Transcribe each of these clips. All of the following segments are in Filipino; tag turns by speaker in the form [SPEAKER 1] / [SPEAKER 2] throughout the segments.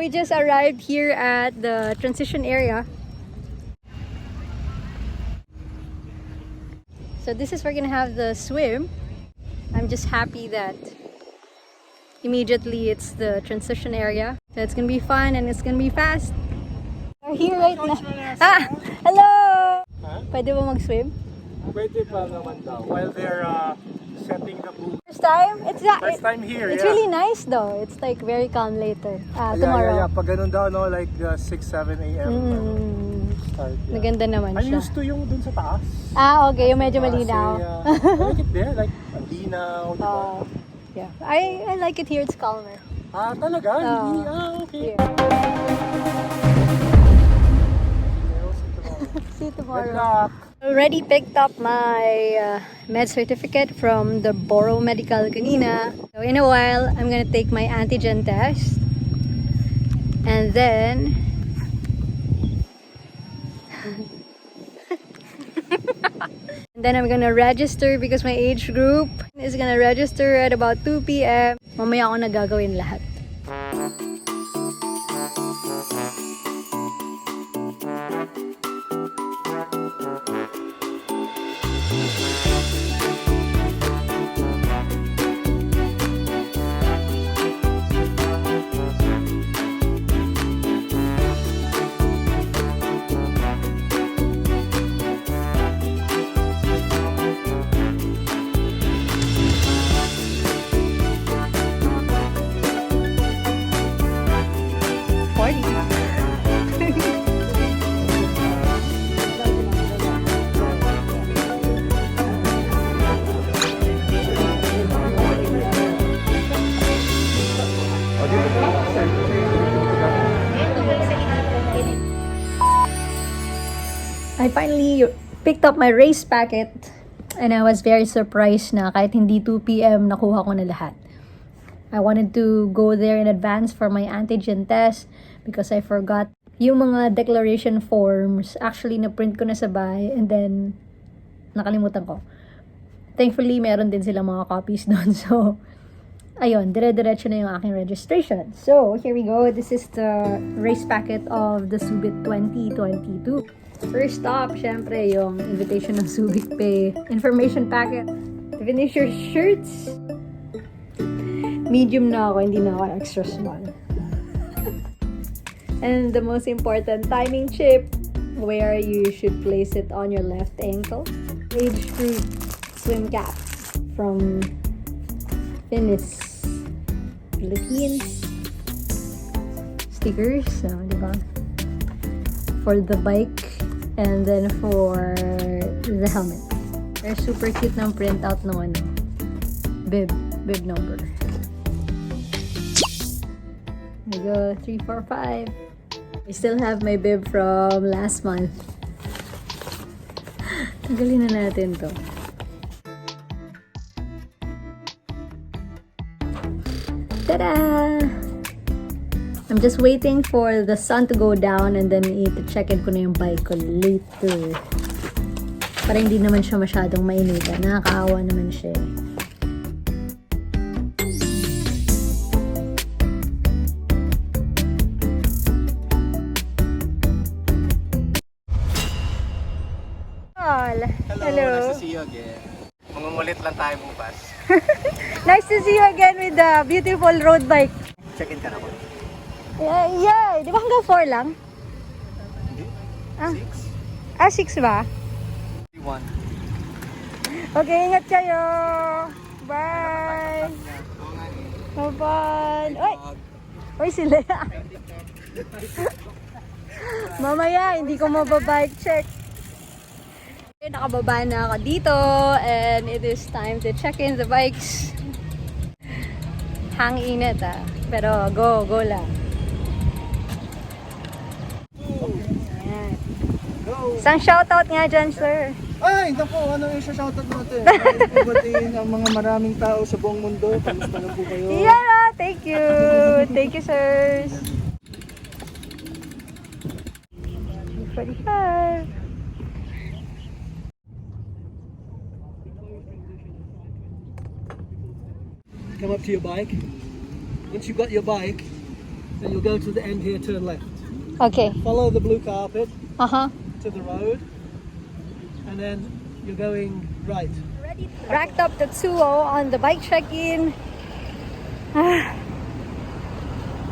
[SPEAKER 1] we just arrived here at the transition area. So this is where we're gonna have the swim. I'm just happy that immediately it's the transition area. So it's gonna be fun and it's gonna be fast. We're here right now. Ah! Hello!
[SPEAKER 2] Huh?
[SPEAKER 1] Pwede ba mag-swim?
[SPEAKER 2] Pwede pa naman daw. While they're setting the boat.
[SPEAKER 1] First time?
[SPEAKER 2] First time here,
[SPEAKER 1] It's
[SPEAKER 2] yeah.
[SPEAKER 1] really nice though. It's like very calm later. Tomorrow.
[SPEAKER 2] Yeah. Pag ganun daw, no, like 6, 7 a.m. Start, yeah.
[SPEAKER 1] Maganda naman
[SPEAKER 2] I'm
[SPEAKER 1] siya.
[SPEAKER 2] used to yung dun sa taas.
[SPEAKER 1] Okay. Yung medyo malinaw.
[SPEAKER 2] I like it there, like, ang linaw, diba?
[SPEAKER 1] Yeah. I like it here. It's calmer.
[SPEAKER 2] Talaga? Hindi? Okay.
[SPEAKER 1] Yeah. See you tomorrow.
[SPEAKER 2] Good luck!
[SPEAKER 1] Already picked up my med certificate from the Borough Medical kanina. So in a while, I'm gonna take my antigen test. And then... and then I'm gonna register because my age group is gonna register at about 2 p.m. Mamaya ako na gagawin lahat. I finally picked up my race packet and I was very surprised na kahit hindi 2 p.m. nakuha ko na lahat. I wanted to go there in advance for my antigen test because I forgot yung mga declaration forms. Actually, na-print ko na sa bahay and then nakalimutan ko. Thankfully, meron din silang mga copies doon. So, ayun, dire-diretso na yung aking registration. So, here we go. This is the race packet of the Subit 2022. First stop, syempre, yung invitation ng Subit Pay. Information packet. To finish your shirts. Medium na ako, hindi na ako extra small. And the most important, timing chip. Where you should place it on your left ankle. Age group swim caps from Philippines. Stickers, diba? For the bike. And then for the helmet. They're super cute ng printout ng bib number. There we go, 3, 4, 5. I still have my bib from last month. Tanggalin na natin to. Ta-da! I'm just waiting for the sun to go down and then i-check-in ko na yung bike ko later. Para hindi naman siya masyadong mainitan. Nakakaawa naman siya.
[SPEAKER 2] Hello. Nice to see you again. Mangungulit lang tayo bukas.
[SPEAKER 1] Nice to see you again with the beautiful road bike.
[SPEAKER 2] Check-in ka na po.
[SPEAKER 1] Yeah. Di ba hanggang 4 lang?
[SPEAKER 2] Hindi. 6?
[SPEAKER 1] 6 ba?
[SPEAKER 2] 1.
[SPEAKER 1] Okay, ingat kayo. Bye. Bye-bye. Oy, sila. Mamaya, hindi ko mababike check. Nakababa na ako dito and it is time to check in the bikes. Hang init pero go lang. Ayan. Isang shoutout nga dyan, sir.
[SPEAKER 2] Ay, naku, ano yung shoutout natin? Ibatiin ang mga maraming tao sa buong mundo. Kamusta na po kayo?
[SPEAKER 1] Yeah, thank you. Thank you, sirs. 45.
[SPEAKER 3] Come up to your bike. Once you've got your bike,
[SPEAKER 2] and you'll go to the end here, turn left.
[SPEAKER 1] Okay.
[SPEAKER 2] Follow the blue carpet
[SPEAKER 1] Uh-huh.
[SPEAKER 2] to the road, and then you're going right.
[SPEAKER 1] Racked up the 2-0 on the bike check-in. Ah.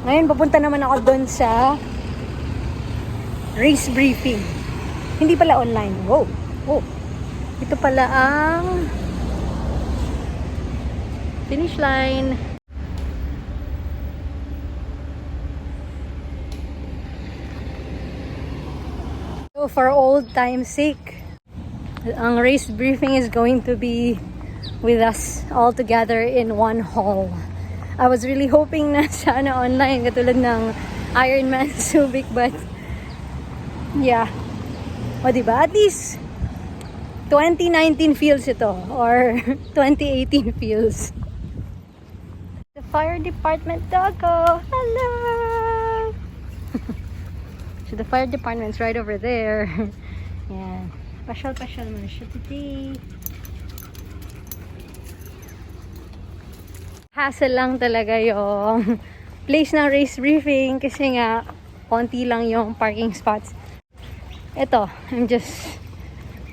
[SPEAKER 1] Ngayon, papunta naman ako doon sa race briefing. Hindi pala online. Wow. Oh. Ito pala ang finish line. So for old time's sake, ang race briefing is going to be with us all together in one hall. I was really hoping na sana online katulad ng Ironman Subit, but yeah. O diba? At least 2019 feels ito or 2018 feels. The fire department doggo. Hello! So the fire department's right over there. Yan. Pasyal-pasyal mo na siya today. Hassle lang talaga yung place ng race briefing kasi nga konti lang yung parking spots. Ito, I'm just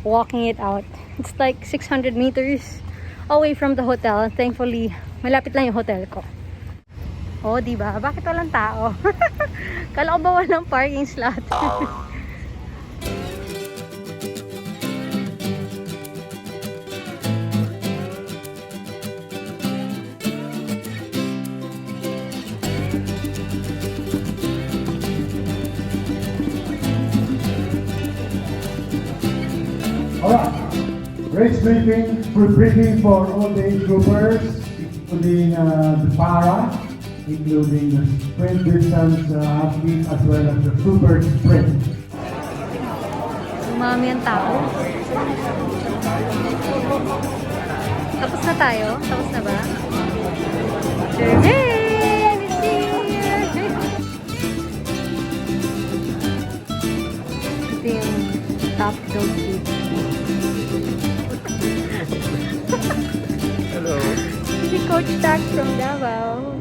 [SPEAKER 1] walking it out. It's like 600 meters away from the hotel. Thankfully, malapit lang yung hotel ko. Oh, diba? Bakit walang tao? Kala ko ba walang parking slot?
[SPEAKER 3] Alright, race briefing, full briefing for all the age groupers, including the para, including the sprint distance athletes as well as the super sprint.
[SPEAKER 1] Umami ang tao. Tapos na tayo? Tapos na ba? Jermaine is here! Ito yung top dog dito.
[SPEAKER 2] Hello.
[SPEAKER 1] Si Coach Tax from Davao.